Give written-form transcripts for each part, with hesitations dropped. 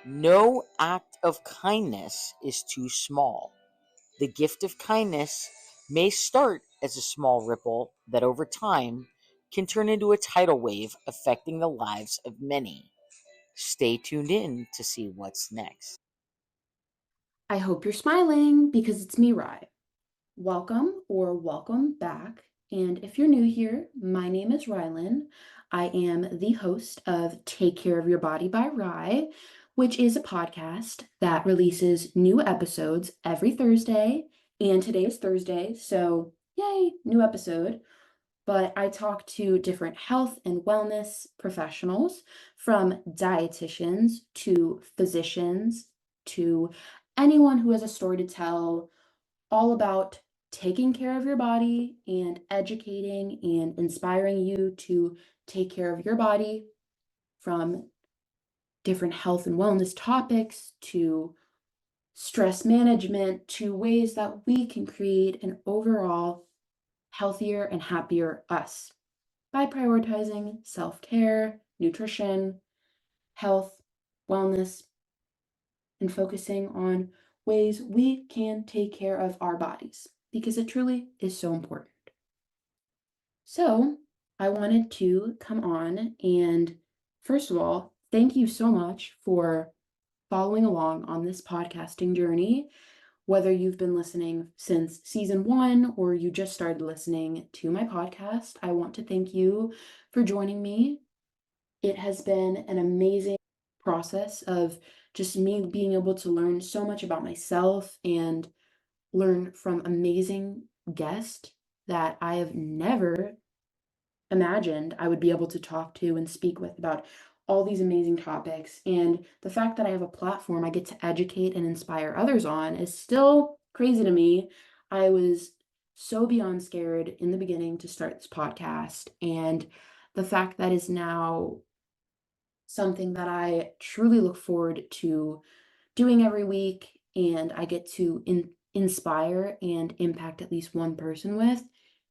No act of kindness is too small. The gift of kindness may start as a small ripple that over time can turn into a tidal wave affecting the lives of many. Stay tuned in to see what's next. I hope you're smiling because it's me, Rye. Welcome or welcome back. And if you're new here, my name is Rylan. I am the host of Take Care of Your Body by Rye, which is a podcast that releases new episodes every Thursday. And today is Thursday, so yay, new episode. But I talk to different health and wellness professionals, from dietitians to physicians to anyone who has a story to tell, all about taking care of your body and educating and inspiring you to take care of your body, from different health and wellness topics to stress management to ways that we can create an overall healthier and happier us by prioritizing self-care, nutrition, health, wellness, and focusing on ways we can take care of our bodies because it truly is so important. So, I wanted to come on and, first of all, thank you so much for following along on this podcasting journey. Whether you've been listening since season 1 or you just started listening to my podcast, I want to thank you for joining me. It has been an amazing process of just me being able to learn so much about myself and learn from amazing guests that I have never imagined I would be able to talk to and speak with about all these amazing topics. And the fact that I have a platform I get to educate and inspire others on is still crazy to me. I was so beyond scared in the beginning to start this podcast. And the fact that is now something that I truly look forward to doing every week, and I get to inspire and impact at least one person with,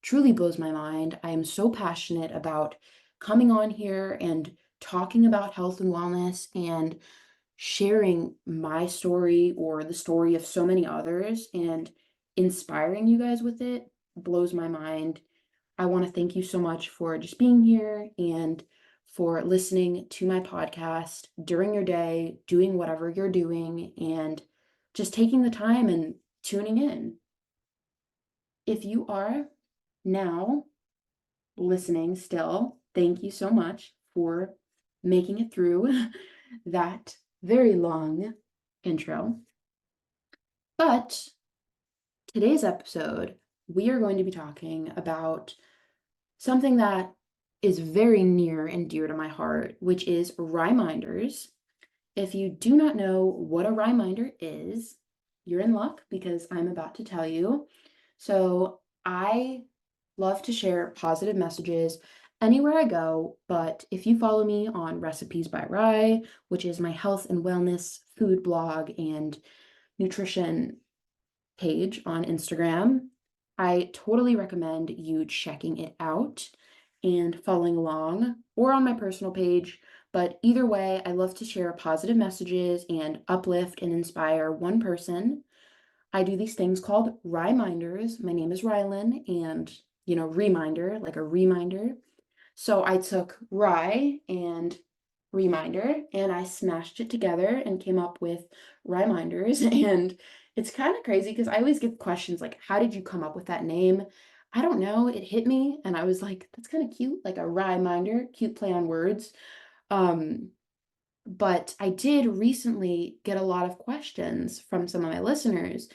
truly blows my mind. I am so passionate about coming on here and talking about health and wellness and sharing my story or the story of so many others and inspiring you guys with it blows my mind. I want to thank you so much for just being here and for listening to my podcast during your day, doing whatever you're doing, and just taking the time and tuning in. If you are now listening still, thank you so much for making it through that very long intro. But today's episode, we are going to be talking about something that is very near and dear to my heart, which is Ryminders. If you do not know what a Ryminder is, you're in luck because I'm about to tell you. So I love to share positive messages anywhere I go, but if you follow me on Recipes by Rye, which is my health and wellness food blog and nutrition page on Instagram, I totally recommend you checking it out and following along, or on my personal page. But either way, I love to share positive messages and uplift and inspire one person. I do these things called Ryminders. My name is Rylan, and reminder, like a reminder. So I took Rye and Ryminder and I smashed it together and came up with Ryminders. And it's kind of crazy because I always get questions like, how did you come up with that name? I don't know. It hit me and I was like, that's kind of cute, like a Ryminder, cute play on words. Um, but I did recently get a lot of questions from some of my listeners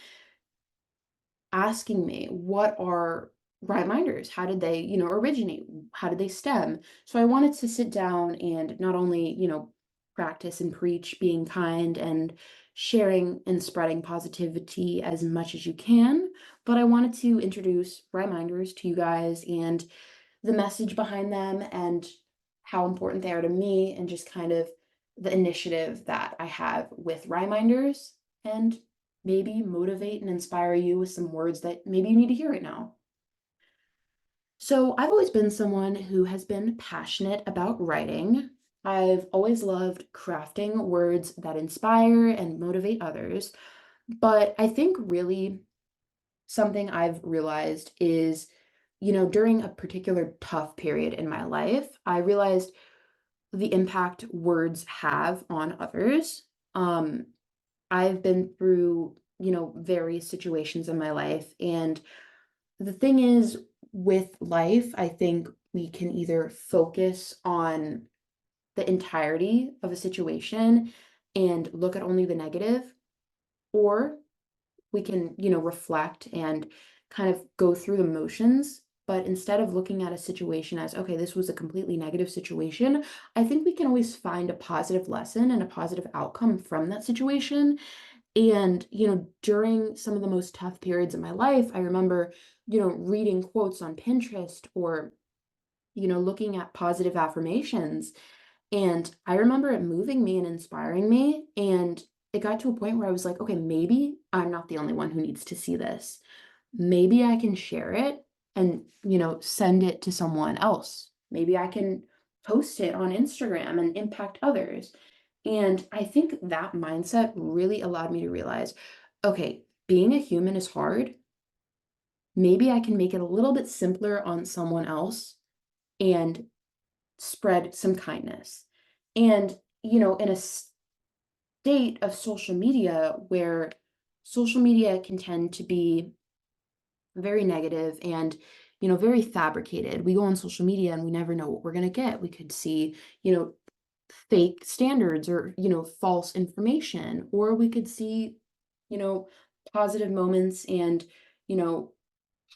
asking me, what are reminders? How did they, originate? How did they stem? So I wanted to sit down and not only, practice and preach being kind and sharing and spreading positivity as much as you can, but I wanted to introduce reminders to you guys and the message behind them and how important they are to me and just kind of the initiative that I have with reminders and maybe motivate and inspire you with some words that maybe you need to hear right now. So, I've always been someone who has been passionate about writing. I've always loved crafting words that inspire and motivate others. But I think really something I've realized is, during a particular tough period in my life, I realized the impact words have on others. Um, I've been through, various situations in my life. And the thing is, with life, I think we can either focus on the entirety of a situation and look at only the negative, or we can, reflect and kind of go through the motions. But instead of looking at a situation as, okay, this was a completely negative situation, I think we can always find a positive lesson and a positive outcome from that situation. And, during some of the most tough periods of my life, I remember, reading quotes on Pinterest or, looking at positive affirmations. And I remember it moving me and inspiring me. And it got to a point where I was like, okay, maybe I'm not the only one who needs to see this. Maybe I can share it and, send it to someone else. Maybe I can post it on Instagram and impact others. And I think that mindset really allowed me to realize, okay, being a human is hard. Maybe I can make it a little bit simpler on someone else and spread some kindness. And, in a state of social media where social media can tend to be very negative and, very fabricated. We go on social media and we never know what we're going to get. We could see, fake standards or, false information, or we could see, you know, positive moments and, you know,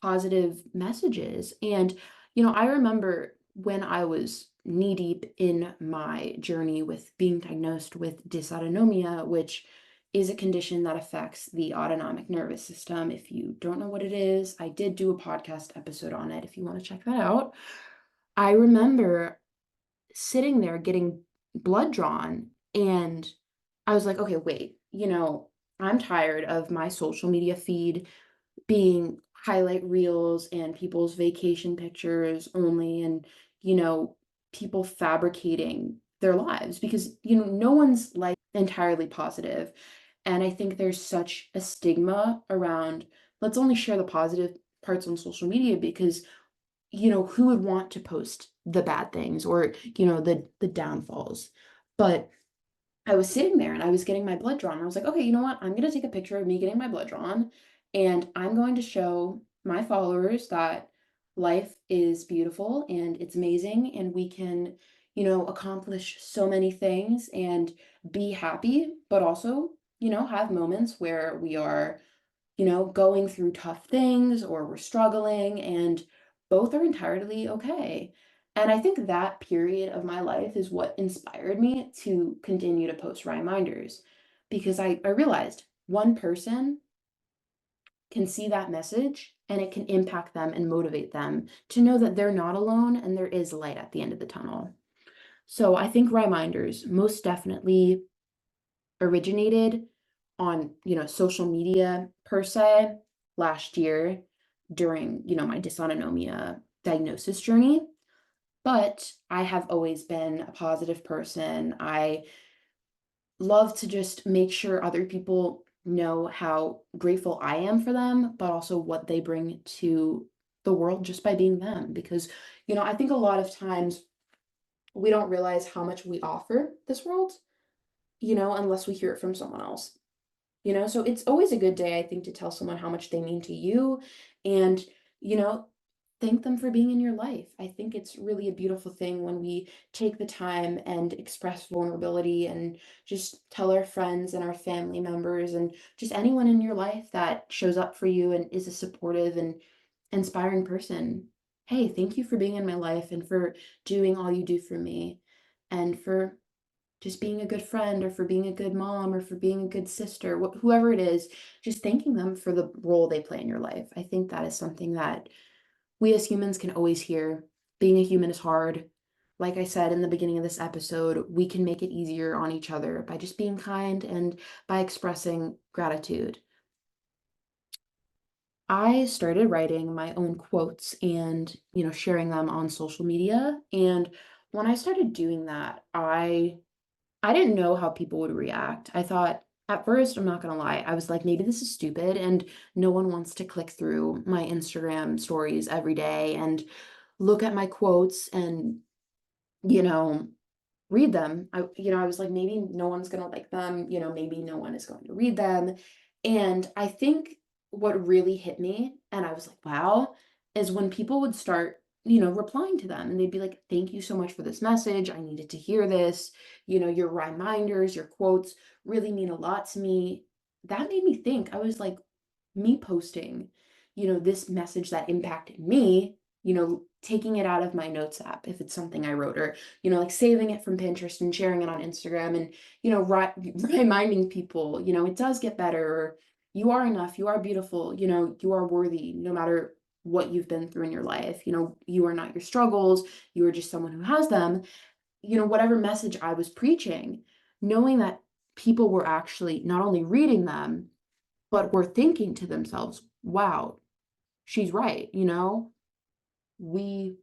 positive messages. And, I remember when I was knee deep in my journey with being diagnosed with dysautonomia, which is a condition that affects the autonomic nervous system. If you don't know what it is, I did do a podcast episode on it if you want to check that out. I remember sitting there getting blood drawn, and I was like, okay, wait, I'm tired of my social media feed being highlight reels and people's vacation pictures only, and you know people fabricating their lives, because no one's like entirely positive. And I think there's such a stigma around, let's only share the positive parts on social media, because who would want to post the bad things, or the downfalls. But I was sitting there and I was getting my blood drawn. I was like, okay, you know what? I'm going to take a picture of me getting my blood drawn, and I'm going to show my followers that life is beautiful and it's amazing, and we can, accomplish so many things and be happy, but also, have moments where we are, going through tough things or we're struggling, and both are entirely okay. And I think that period of my life is what inspired me to continue to post reminders, because I realized one person can see that message and it can impact them and motivate them to know that they're not alone and there is light at the end of the tunnel. So I think reminders most definitely originated on, social media per se last year during, my dysautonomia diagnosis journey. But I have always been a positive person. I love to just make sure other people know how grateful I am for them, but also what they bring to the world just by being them. Because, I think a lot of times we don't realize how much we offer this world, unless we hear it from someone else. So it's always a good day, I think, to tell someone how much they mean to you, and, you know, thank them for being in your life. I think it's really a beautiful thing when we take the time and express vulnerability and just tell our friends and our family members and just anyone in your life that shows up for you and is a supportive and inspiring person. Hey, thank you for being in my life and for doing all you do for me, and for just being a good friend, or for being a good mom, or for being a good sister, whoever it is, just thanking them for the role they play in your life. I think that is something that we as humans can always hear. Being a human is hard. Like I said in the beginning of this episode, we can make it easier on each other by just being kind and by expressing gratitude. I started writing my own quotes and, sharing them on social media. And when I started doing that, I didn't know how people would react. I thought at first, I'm not gonna lie, I was like, maybe this is stupid and no one wants to click through my Instagram stories every day and look at my quotes and, you know, read them. I was like, maybe no one's gonna like them, maybe no one is going to read them. And I think what really hit me, and I was like, wow, is when people would start, replying to them and they'd be like, thank you so much for this message. I needed to hear this. Your reminders, your quotes really mean a lot to me. That made me think. I was like, me posting, this message that impacted me, taking it out of my notes app if it's something I wrote, or, like saving it from Pinterest and sharing it on Instagram and, reminding people, it does get better, or you are enough, you are beautiful, you are worthy no matter what you've been through in your life. You are not your struggles, you are just someone who has them. Whatever message I was preaching, knowing that people were actually not only reading them, but were thinking to themselves, wow, she's right. We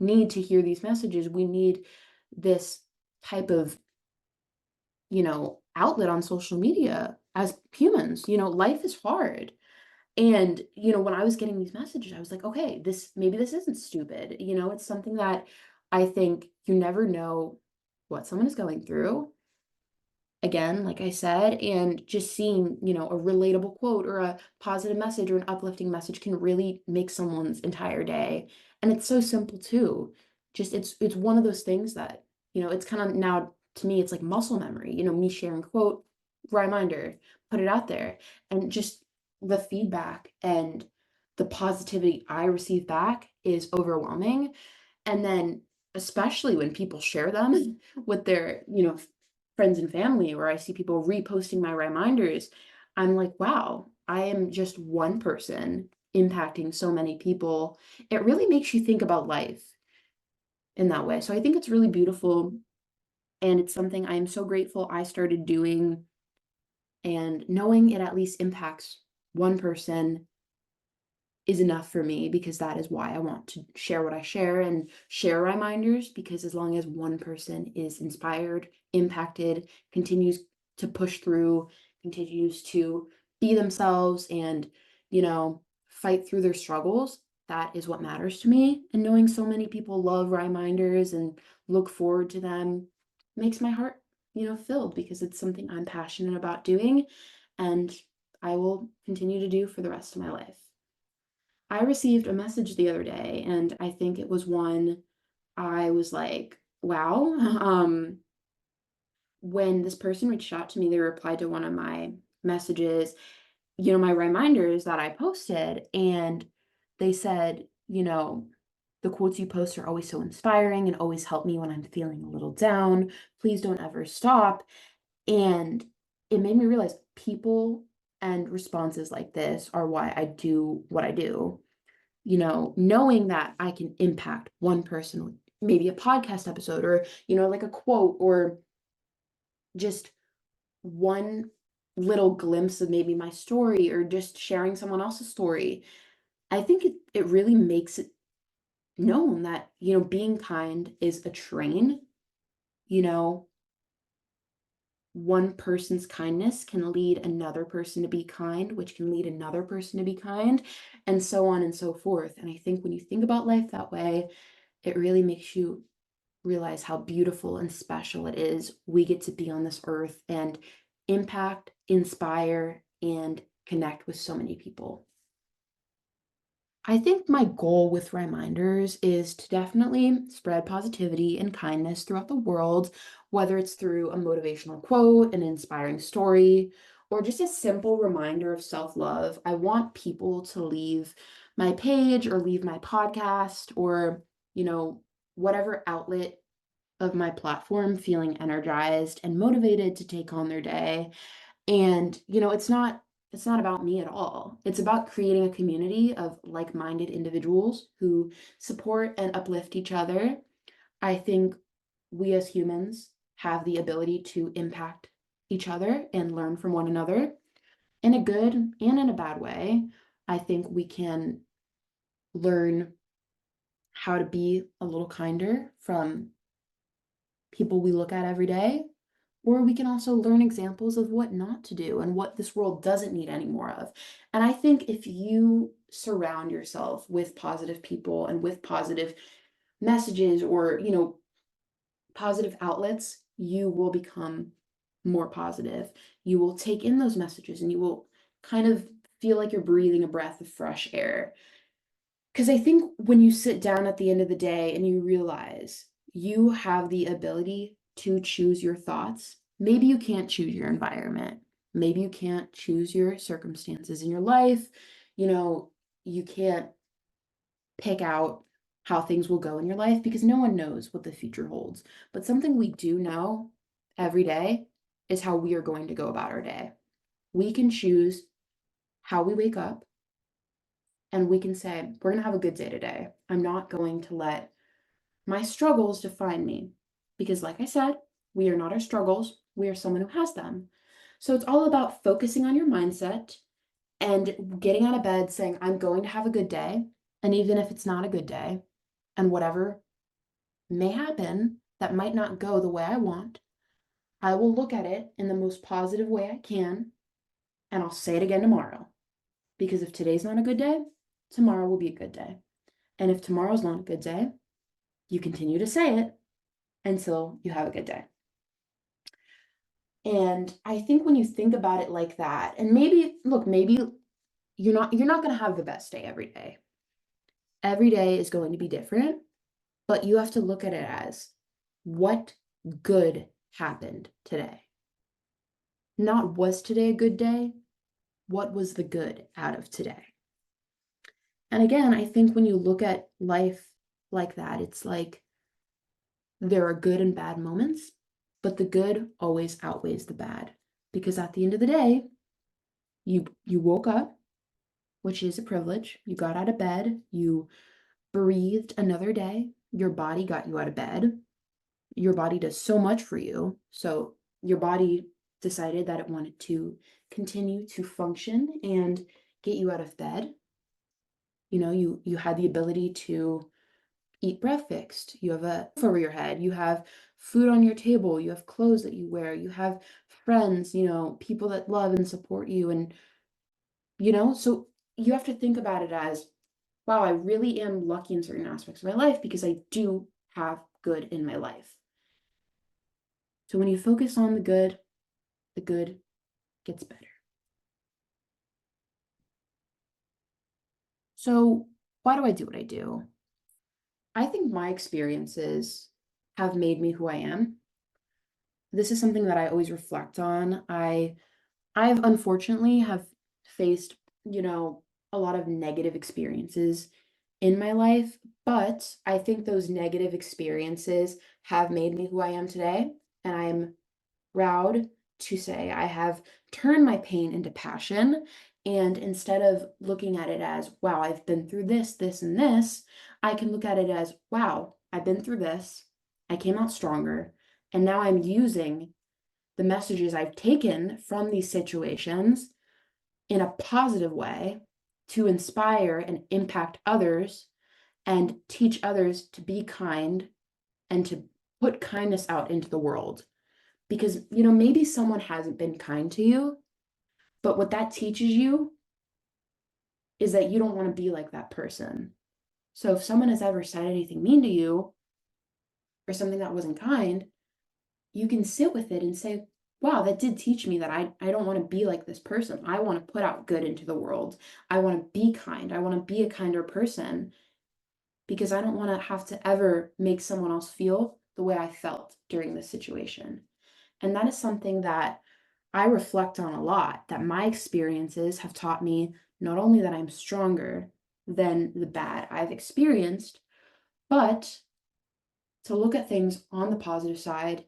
need to hear these messages. We need this type of, outlet on social media as humans. Life is hard. And, when I was getting these messages, I was like, okay, maybe this isn't stupid. It's something that I think you never know what someone is going through. Again, like I said, and just seeing, a relatable quote or a positive message or an uplifting message can really make someone's entire day. And it's so simple too. Just it's one of those things that, it's kind of now to me, it's like muscle memory, me sharing quote, reminder, put it out there. And just the feedback and the positivity I receive back is overwhelming. And then especially when people share them with their, friends and family, or I see people reposting my reminders, I'm like, wow, I am just one person impacting so many people. It really makes you think about life in that way. So I think it's really beautiful. And it's something I am so grateful I started doing, and knowing it at least impacts one person is enough for me, because that is why I want to share what I share and share reminders, because as long as one person is inspired, impacted, continues to push through, continues to be themselves and, fight through their struggles, that is what matters to me. And knowing so many people love reminders and look forward to them makes my heart, filled, because it's something I'm passionate about doing and I will continue to do for the rest of my life. I received a message the other day, and I think it was one I was like, wow. When this person reached out to me, they replied to one of my messages, my reminders that I posted, and they said, the quotes you post are always so inspiring and always help me when I'm feeling a little down. Please don't ever stop. And it made me realize people and responses like this are why I do what I do. Knowing that I can impact one person with maybe a podcast episode, or, like a quote, or just one little glimpse of maybe my story, or just sharing someone else's story. I think it really makes it known that, being kind is a train. you know, One person's kindness can lead another person to be kind, which can lead another person to be kind, and so on and so forth. And I think when you think about life that way, it really makes you realize how beautiful and special it is we get to be on this earth and impact, inspire, and connect with so many people. I think my goal with Reminders is to definitely spread positivity and kindness throughout the world, whether it's through a motivational quote, an inspiring story, or just a simple reminder of self love. I want people to leave my page or leave my podcast, or, you know, whatever outlet of my platform feeling energized and motivated to take on their day. And, it's not about me at all. It's about creating a community of like-minded individuals who support and uplift each other. I think we as humans have the ability to impact each other and learn from one another in a good and in a bad way. I think we can learn how to be a little kinder from people we look at every day, or we can also learn examples of what not to do and what this world doesn't need any more of. And I think if you surround yourself with positive people and with positive messages or, positive outlets, you will become more positive. You will take in those messages and you will kind of feel like you're breathing a breath of fresh air. Because I think when you sit down at the end of the day and you realize you have the ability to choose your thoughts, maybe you can't choose your environment. Maybe you can't choose your circumstances in your life. You can't pick out how things will go in your life because no one knows what the future holds. But something we do know every day is how we are going to go about our day. We can choose how we wake up and we can say, we're going to have a good day today. I'm not going to let my struggles define me because, like I said, we are not our struggles. We are someone who has them. So it's all about focusing on your mindset and getting out of bed saying, I'm going to have a good day. And even if it's not a good day, and whatever may happen that might not go the way I want, I will look at it in the most positive way I can, and I'll say it again tomorrow. Because if today's not a good day, tomorrow will be a good day. And if tomorrow's not a good day, you continue to say it until you have a good day. And I think when you think about it like that, and maybe you're not going to have the best day every day. Every day is going to be different, but you have to look at it as what good happened today. Not was today a good day, what was the good out of today? And again, I think when you look at life like that, it's like there are good and bad moments, but the good always outweighs the bad. Because at the end of the day, you woke up, which is a privilege. You got out of bed, you breathed another day, your body got you out of bed. Your body does so much for you. So your body decided that it wanted to continue to function and get you out of bed. You had the ability to eat breakfast. You have a roof over your head. You have food on your table. You have clothes that you wear. You have friends, people that love and support you. And, so you have to think about it as, wow, I really am lucky in certain aspects of my life because I do have good in my life. So when you focus on the good gets better. So why do I do what I do? I think my experiences have made me who I am. This is something that I always reflect on. I've unfortunately have faced, a lot of negative experiences in my life, but I think those negative experiences have made me who I am today, and I am proud to say I have turned my pain into passion. And instead of looking at it as, wow, I've been through this, this, and this, I can look at it as, wow, I've been through this. I came out stronger. And now I'm using the messages I've taken from these situations in a positive way to inspire and impact others and teach others to be kind and to put kindness out into the world. Because, maybe someone hasn't been kind to you, but what that teaches you is that you don't want to be like that person. So if someone has ever said anything mean to you or something that wasn't kind, you can sit with it and say, wow, that did teach me that I don't want to be like this person. I want to put out good into the world. I want to be kind. I want to be a kinder person because I don't want to have to ever make someone else feel the way I felt during this situation. And that is something that I reflect on a lot, that my experiences have taught me not only that I'm stronger than the bad I've experienced, but to look at things on the positive side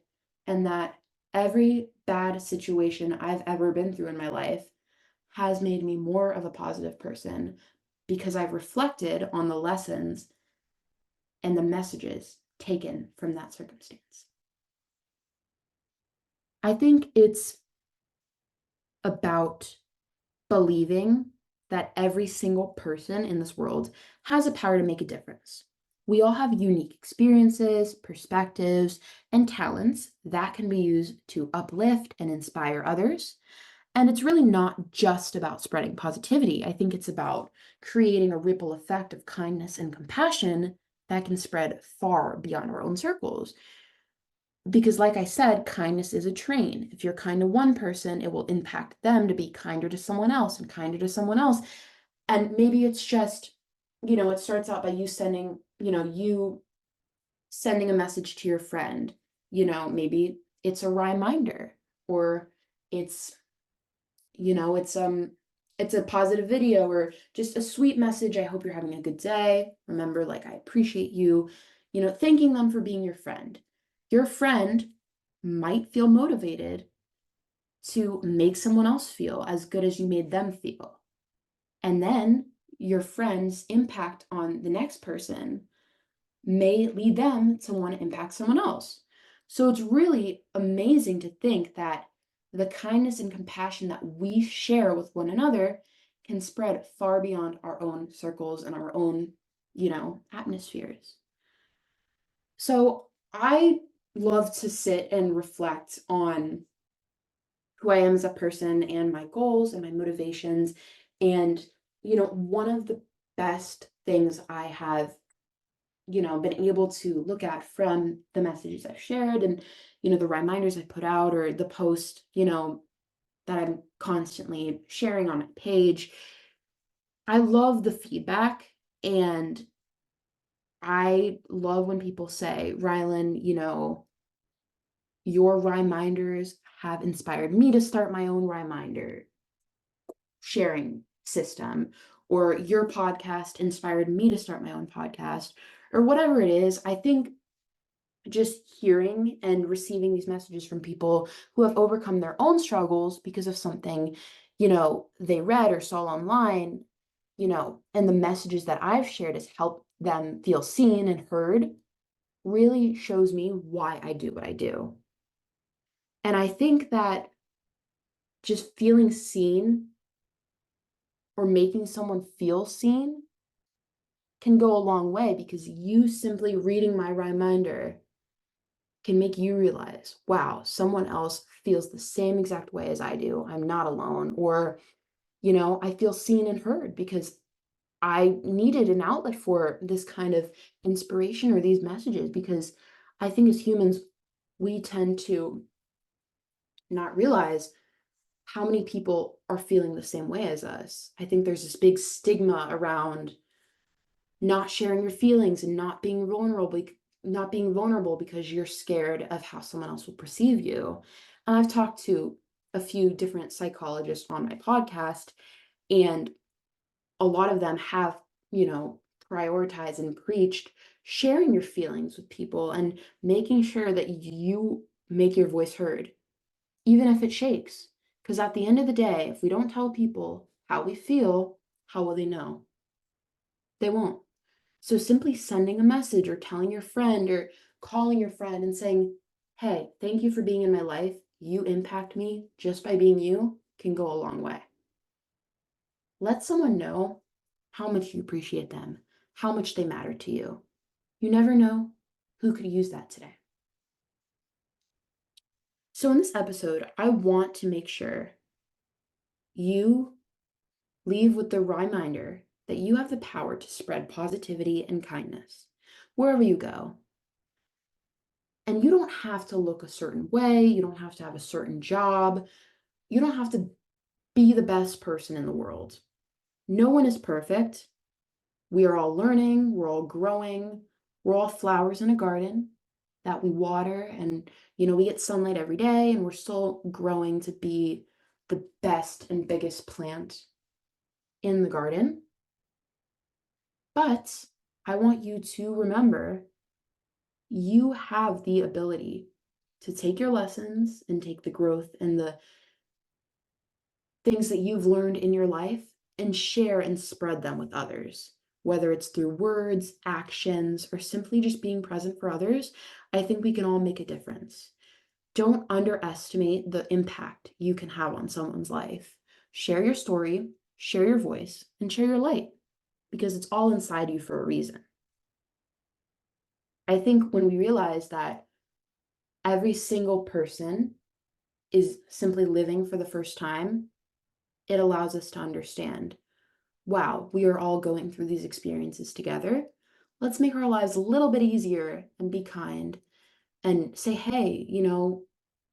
and that every bad situation I've ever been through in my life has made me more of a positive person because I've reflected on the lessons and the messages taken from that circumstance. I think it's about believing that every single person in this world has a power to make a difference. We all have unique experiences, perspectives, and talents that can be used to uplift and inspire others. And it's really not just about spreading positivity. I think it's about creating a ripple effect of kindness and compassion that can spread far beyond our own circles. Because, like I said, kindness is a train. If you're kind to one person, it will impact them to be kinder to someone else and kinder to someone else. And maybe it's just, it starts out by you sending a message to your friend. Maybe it's a reminder, or it's it's a positive video, or just a sweet message. I hope you're having a good day. Remember, like, I appreciate you, thanking them for being your friend. Your friend might feel motivated to make someone else feel as good as you made them feel. And then your friend's impact on the next person may lead them to want to impact someone else. So it's really amazing to think that the kindness and compassion that we share with one another can spread far beyond our own circles and our own, atmospheres. So I love to sit and reflect on who I am as a person and my goals and my motivations. And, one of the best things I have been able to look at from the messages I've shared, and, the reminders I put out, or the post, that I'm constantly sharing on my page. I love the feedback, and I love when people say, Rylan, your reminders have inspired me to start my own reminder sharing system, or your podcast inspired me to start my own podcast, or whatever it is. I think just hearing and receiving these messages from people who have overcome their own struggles because of something, they read or saw online, and the messages that I've shared has helped them feel seen and heard, really shows me why I do what I do. And I think that just feeling seen or making someone feel seen can go a long way, because you simply reading my reminder can make you realize, wow, someone else feels the same exact way as I do. I'm not alone. Or, I feel seen and heard because I needed an outlet for this kind of inspiration or these messages, because I think as humans, we tend to not realize how many people are feeling the same way as us. I think there's this big stigma around not sharing your feelings and not being vulnerable because you're scared of how someone else will perceive you. And I've talked to a few different psychologists on my podcast, and a lot of them have, prioritized and preached sharing your feelings with people and making sure that you make your voice heard, even if it shakes. Because at the end of the day, if we don't tell people how we feel, how will they know? They won't. So simply sending a message, or telling your friend, or calling your friend and saying, hey, thank you for being in my life. You impact me just by being you, can go a long way. Let someone know how much you appreciate them, how much they matter to you. You never know who could use that today. So in this episode, I want to make sure you leave with the reminder that you have the power to spread positivity and kindness wherever you go. And you don't have to look a certain way. You don't have to have a certain job. You don't have to be the best person in the world. No one is perfect. We are all learning. We're all growing. We're all flowers in a garden that we water, and, we get sunlight every day, and we're still growing to be the best and biggest plant in the garden. But I want you to remember, you have the ability to take your lessons and take the growth and the things that you've learned in your life and share and spread them with others, whether it's through words, actions, or simply just being present for others. I think we can all make a difference. Don't underestimate the impact you can have on someone's life. Share your story, share your voice, and share your light, because it's all inside you for a reason. I think when we realize that every single person is simply living for the first time, it allows us to understand, wow, we are all going through these experiences together. Let's make our lives a little bit easier and be kind and say, hey,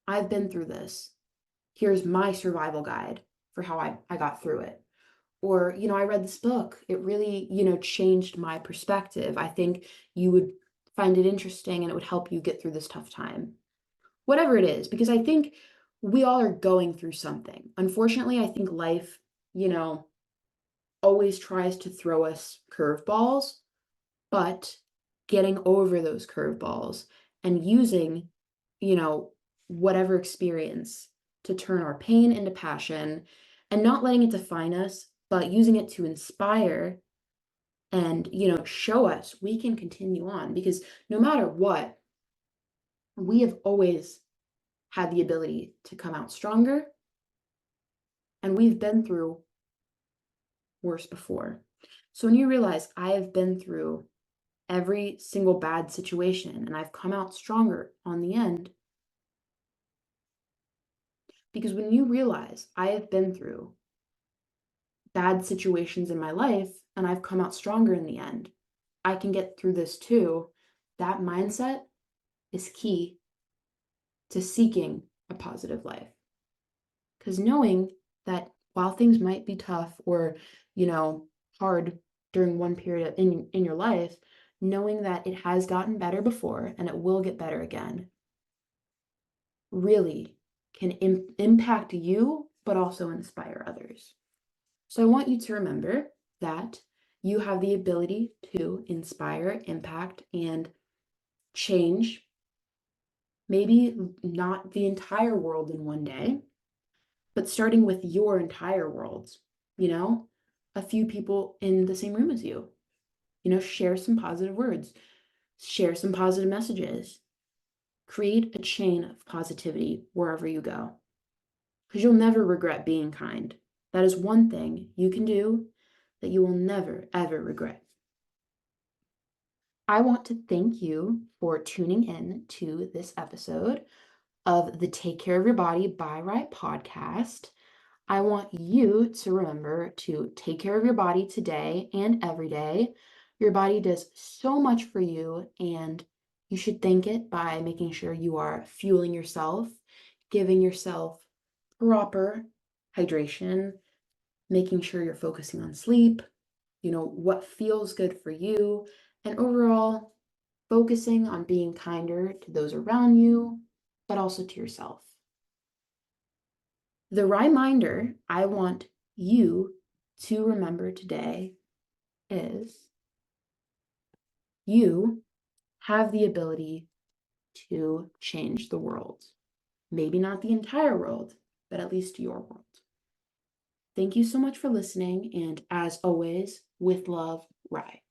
I've been through this. Here's my survival guide for how I got through it. Or, I read this book. It really, changed my perspective. I think you would find it interesting and it would help you get through this tough time. Whatever it is, because I think we all are going through something. Unfortunately, I think life, you know, always tries to throw us curveballs, but getting over those curveballs and using, you know, whatever experience to turn our pain into passion and not letting it define us, but using it to inspire and, show us we can continue on because no matter what, we have always had the ability to come out stronger and we've been through worse before. So when you realize I have been through every single bad situation and I've come out stronger on the end, because when you realize I have been through bad situations in my life and I've come out stronger in the end, I can get through this too. That mindset is key to seeking a positive life. Because knowing that while things might be tough or, hard during one period in your life, knowing that it has gotten better before and it will get better again really can impact you, but also inspire others. So I want you to remember that you have the ability to inspire, impact, and change maybe not the entire world in one day, but starting with your entire world, you know, a few people in the same room as you, share some positive words, share some positive messages, create a chain of positivity wherever you go, because you'll never regret being kind. That is one thing you can do that you will never, ever regret. I want to thank you for tuning in to this episode of the Take Care of Your Body by Right podcast. I want you to remember to take care of your body today and every day. Your body does so much for you, and you should thank it by making sure you are fueling yourself, giving yourself proper hydration, making sure you're focusing on sleep, what feels good for you, and overall focusing on being kinder to those around you, but also to yourself. The reminder I want you to remember today is you have the ability to change the world. Maybe not the entire world, but at least your world. Thank you so much for listening, and as always, with love, Rye.